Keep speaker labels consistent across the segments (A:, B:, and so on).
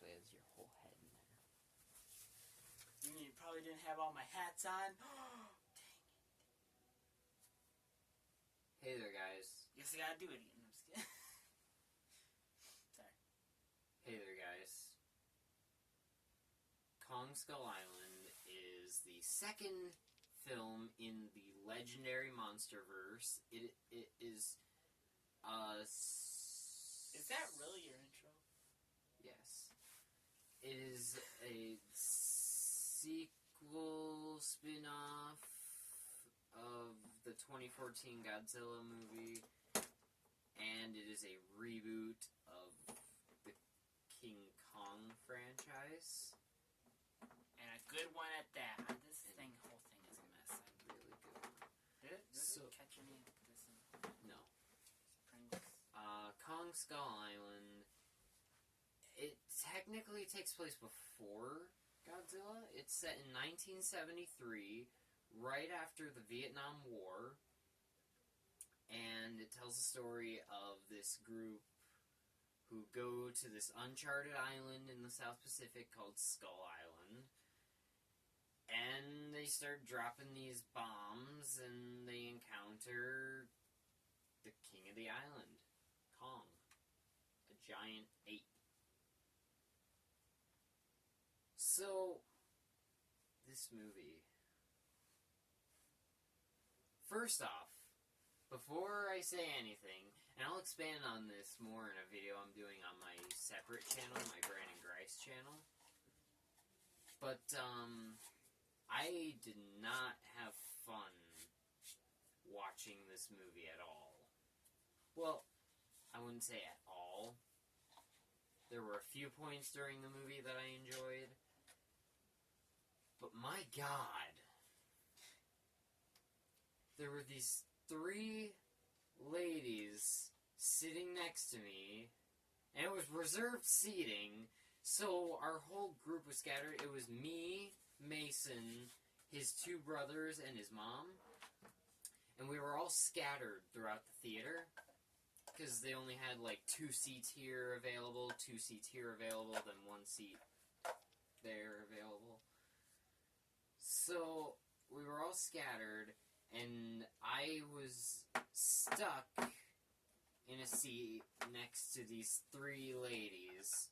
A: actually has your whole head in there.
B: You mean you probably didn't have all my hats on? Dang it.
A: Hey there, guys.
B: Guess I gotta do it again. I'm just kidding. Sorry.
A: Hey there, guys. Kong Skull Island is the second film in the legendary MonsterVerse. It is
B: Is that really your intro?
A: Yes. It is a sequel spin-off of the 2014 Godzilla movie, and it is a reboot of the King Kong franchise.
B: And a good one at that. This whole thing is a mess.
A: Really good one.
B: Did it catch any of this?
A: No.
B: Pringles.
A: Kong Skull Island, it technically takes place before Godzilla. It's set in 1973, right after the Vietnam War, and it tells the story of this group who go to this uncharted island in the South Pacific called Skull Island, and they start dropping these bombs, and they encounter the king of the island, Kong, a giant ape. So, this movie. First off, before I say anything, and I'll expand on this more in a video I'm doing on my separate channel, my Brandon Grice channel, but, I did not have fun watching this movie at all. Well, I wouldn't say at all. There were a few points during the movie that I enjoyed. But my God, there were these 3 ladies sitting next to me, and it was reserved seating, so our whole group was scattered. It was me, Mason, his 2 brothers, and his mom, and we were all scattered throughout the theater, because they only had like 2 seats here available, 2 seats here available, then 1 seat there available. So, we were all scattered, and I was stuck in a seat next to these 3 ladies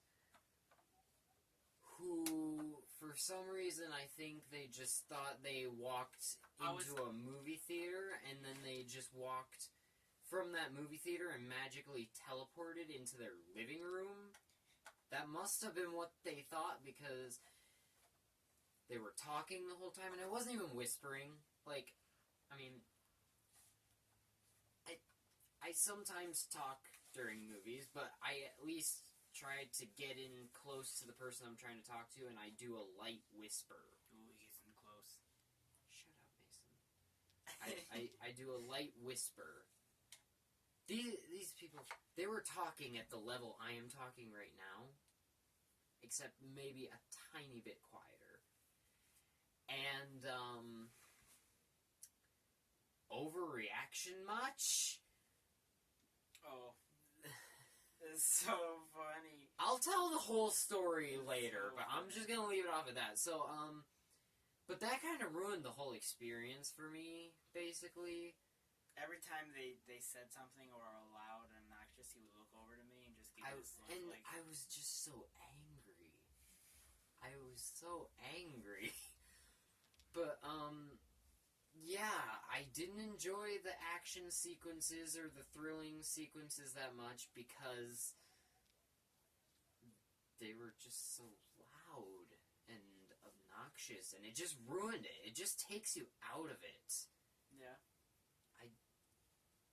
A: who, for some reason, I think they just thought they walked into a movie theater, and then they just walked from that movie theater and magically teleported into their living room. That must have been what they thought, because they were talking the whole time, and it wasn't even whispering. Like, I mean, I sometimes talk during movies, but I at least try to get in close to the person I'm trying to talk to, and I do a light whisper.
B: Ooh, he's in close.
A: Shut up, Mason. I do a light whisper. These people, they were talking at the level I am talking right now, except maybe a tiny bit quieter. And, overreaction much?
B: Oh. It's so funny.
A: I'll tell the whole story later, but I'm just gonna leave it off at that. So, but that kind of ruined the whole experience for me, basically.
B: Every time they said something or are loud and obnoxious, he would look over to me and just give this look.
A: And
B: like,
A: I was just so angry. I was so angry. But, yeah, I didn't enjoy the action sequences or the thrilling sequences that much because they were just so loud and obnoxious, and it just ruined it. It just takes you out of it.
B: Yeah.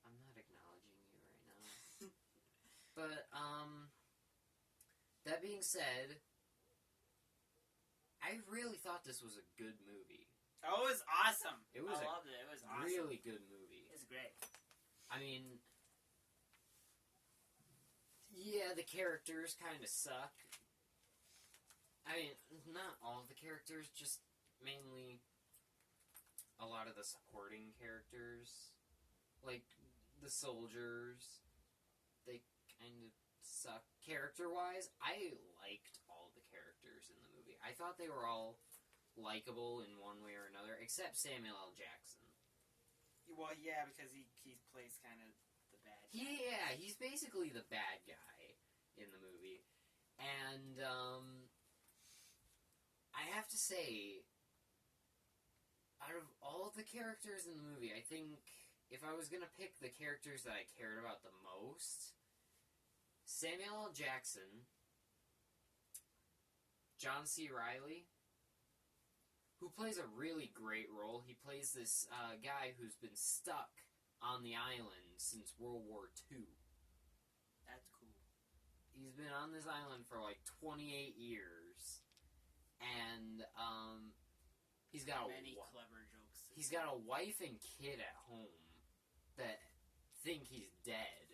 A: I'm not acknowledging you right now. But, that being said, I really thought this was a good movie.
B: Oh, it was awesome. I loved it. It was awesome.
A: Really good movie.
B: It's great.
A: I mean, yeah, the characters kind of suck. I mean, not all of the characters, just mainly a lot of the supporting characters. Like, the soldiers, they kind of suck character-wise. I liked all the characters in the movie. I thought they were all likable in one way or another, except Samuel L. Jackson.
B: Well, yeah, because he plays kind of the bad guy.
A: Yeah, he's basically the bad guy in the movie. And, I have to say, out of all the characters in the movie, I think if I was going to pick the characters that I cared about the most, Samuel L. Jackson, John C. Reilly, who plays a really great role. He plays this guy who's been stuck on the island since World War II.
B: That's cool.
A: He's been on this island for like 28 years. And he's got
B: many clever jokes.
A: He's got a wife and kid at home that think he's dead.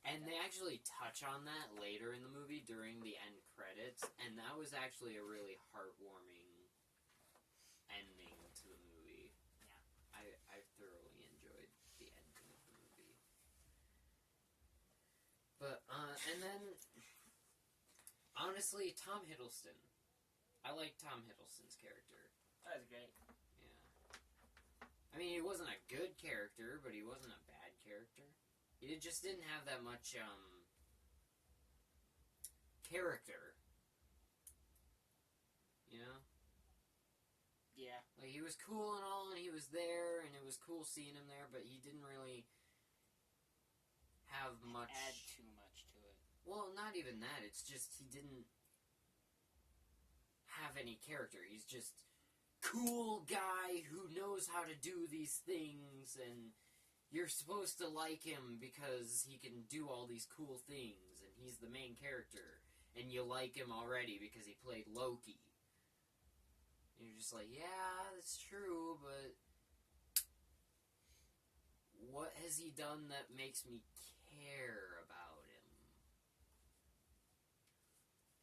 A: And they actually touch on that later in the movie during the end credits, and that was actually a really heartwarming ending to the movie.
B: Yeah.
A: I thoroughly enjoyed the ending of the movie. But, and then, honestly, Tom Hiddleston. I like Tom Hiddleston's character.
B: That was great.
A: Yeah. I mean, he wasn't a good character, but he wasn't a bad character. He just didn't have that much, character. You know?
B: Yeah.
A: Like, he was cool and all, and he was there, and it was cool seeing him there, but he didn't really have much...
B: Add too much to it.
A: Well, not even that. It's just he didn't have any character. He's just cool guy who knows how to do these things, and you're supposed to like him because he can do all these cool things, and he's the main character, and you like him already because he played Loki. And you're just like, yeah, that's true, but what has he done that makes me care about him?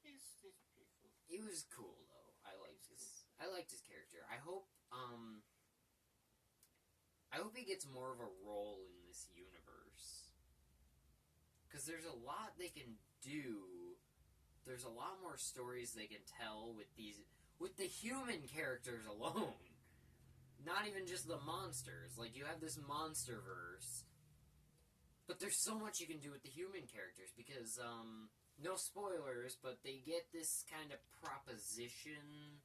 B: He's pretty cool.
A: He was cool, though. I liked his character. I hope he gets more of a role in this universe. Because there's a lot they can do. There's a lot more stories they can tell with the human characters alone. Not even just the monsters. Like, you have this monsterverse. But there's so much you can do with the human characters. Because, no spoilers, but they get this kind of proposition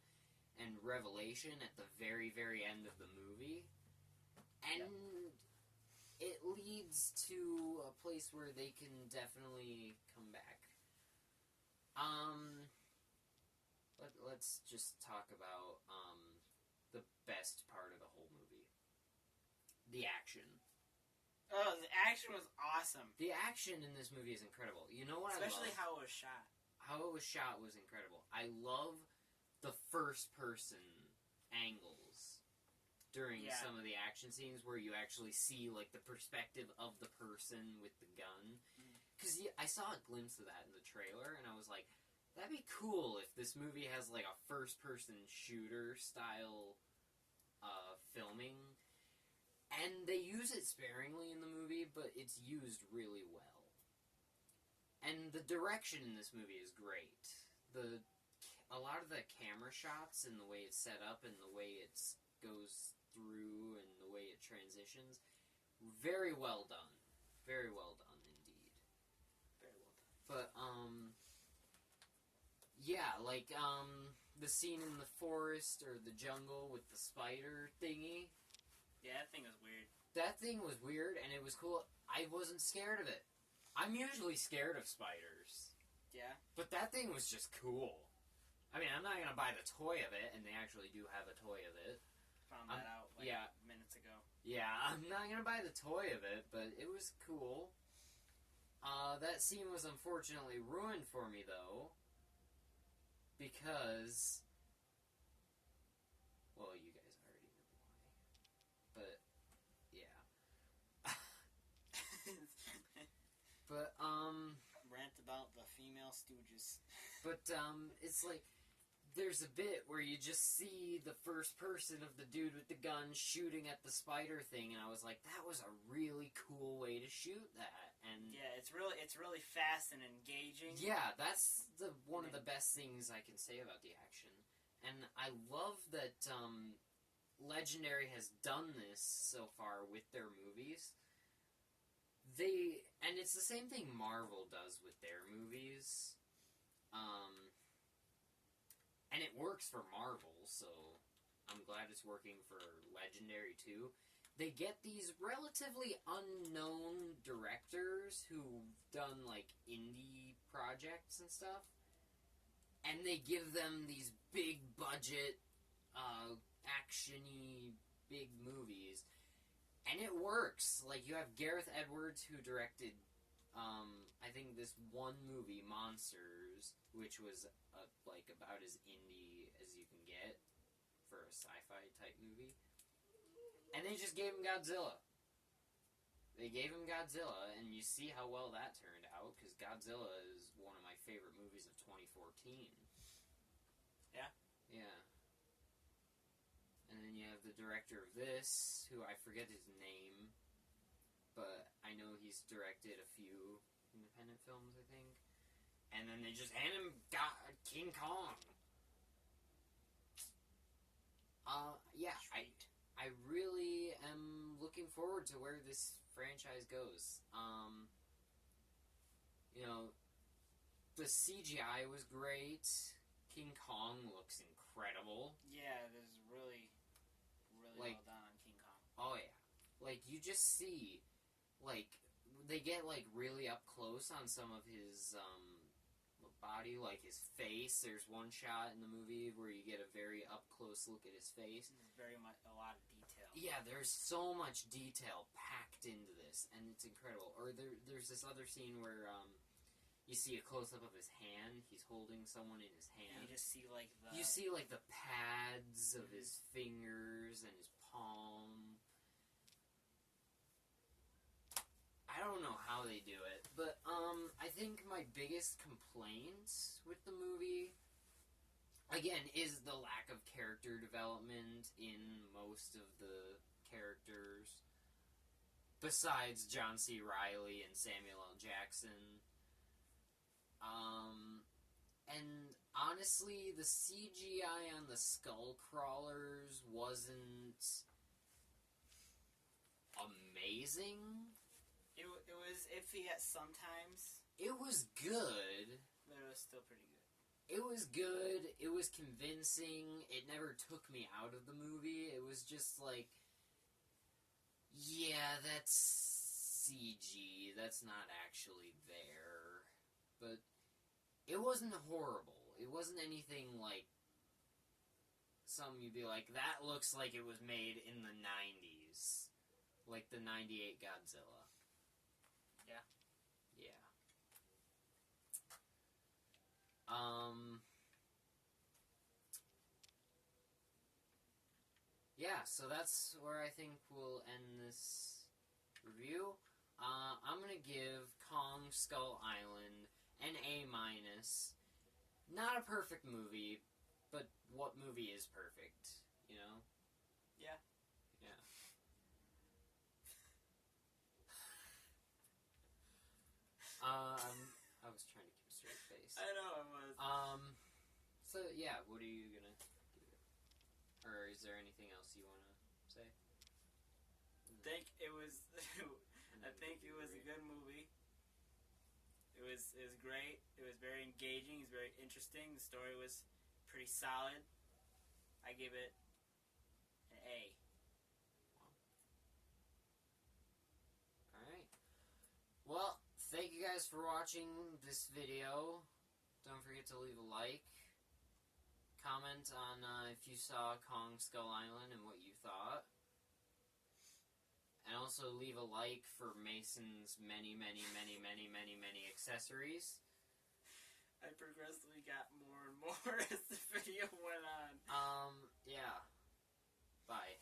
A: and revelation at the very, very end of the movie. And it leads to a place where they can definitely come back. Let's just talk about the best part of the whole movie. The action.
B: Oh, the action was awesome.
A: The action in this movie is incredible. You know what
B: Especially
A: I love?
B: how it was shot.
A: How it was shot was incredible. I love the first-person angles during some of the action scenes where you actually see, like, the perspective of the person with the gun. Because I saw a glimpse of that in the trailer, and I was like, that'd be cool if this movie has, like, a first-person shooter-style filming. And they use it sparingly in the movie, but it's used really well. And the direction in this movie is great. A lot of the camera shots and the way it's set up and the way it goes through and the way it transitions, very well done. Very well done indeed.
B: Very well done.
A: But, yeah, like, the scene in the forest or the jungle with the spider thingy.
B: Yeah, that thing was weird.
A: That thing was weird, and it was cool. I wasn't scared of it. I'm usually scared of spiders.
B: Yeah?
A: But that thing was just cool. I mean, I'm not going to buy the toy of it, and they actually do have a toy of it.
B: Found that out, minutes ago.
A: Yeah, I'm not going to buy the toy of it, but it was cool. That scene was unfortunately ruined for me, though, because... Well, you guys already know why. But, yeah. But,
B: Rant about the female stooges.
A: But, it's like, there's a bit where you just see the first person of the dude with the gun shooting at the spider thing, and I was like, that was a really cool way to shoot that. and
B: yeah, it's really fast and engaging.
A: yeah, that's one of the best things I can say about the action. And I love that Legendary has done this so far with their movies. And it's the same thing Marvel does with their movies. And it works for Marvel, so I'm glad it's working for Legendary too. They get these relatively unknown directors who've done like indie projects and stuff, and they give them these big budget, action-y big movies, and it works. Like, you have Gareth Edwards, who directed I think this one movie, Monsters, which was like about as indie as you can get for a sci-fi type movie. And they just gave him Godzilla. They gave him Godzilla, and you see how well that turned out, because Godzilla is one of my favorite movies of 2014.
B: Yeah?
A: Yeah. And then you have the director of this, who I forget his name, but I know he's directed a few independent films, I think. And then they just hand him King Kong. Yeah, I really am looking forward to where this franchise goes. You know, the CGI was great. King Kong looks incredible.
B: Yeah, this is really
A: Like,
B: well done on King Kong.
A: Oh yeah, like you just see, like they get like really up close on some of his body, like his face. There's one shot in the movie where you get a very up close look at his face.
B: There's very much a lot of detail.
A: Yeah, there's so much detail packed into this, and it's incredible. Or there's this other scene where you see a close up of his hand. He's holding someone in his hand.
B: You just see like the
A: pads of his fingers and his palm. I don't know how they do it, but I think my biggest complaint with the movie, again, is the lack of character development in most of the characters, besides John C. Reilly and Samuel L. Jackson. And honestly, the CGI on the skull crawlers wasn't amazing.
B: It was iffy at sometimes.
A: It was good.
B: But it was still pretty good.
A: It was good. It was convincing. It never took me out of the movie. It was just like, yeah, that's CG. That's not actually there. But it wasn't horrible. It wasn't anything like some you'd be like, that looks like it was made in the 90s. Like the 98 Godzilla.
B: Yeah.
A: Yeah. Yeah, so that's where I think we'll end this review. I'm gonna give Kong Skull Island an A-. Not a perfect movie, but what movie is perfect, you know?
B: Yeah.
A: Yeah. I was trying to keep a straight face.
B: I know I was.
A: So yeah, what are you gonna do? Or is there anything else you wanna say?
B: I think it was a good movie. It was great. It was very engaging. It was very interesting. The story was pretty solid. I give it an A.
A: Alright. Well, thank you guys for watching this video. Don't forget to leave a like. Comment on if you saw Kong Skull Island and what you thought. And also leave a like for Mason's many accessories.
B: I progressively got more and more as the video went on.
A: Yeah. Bye.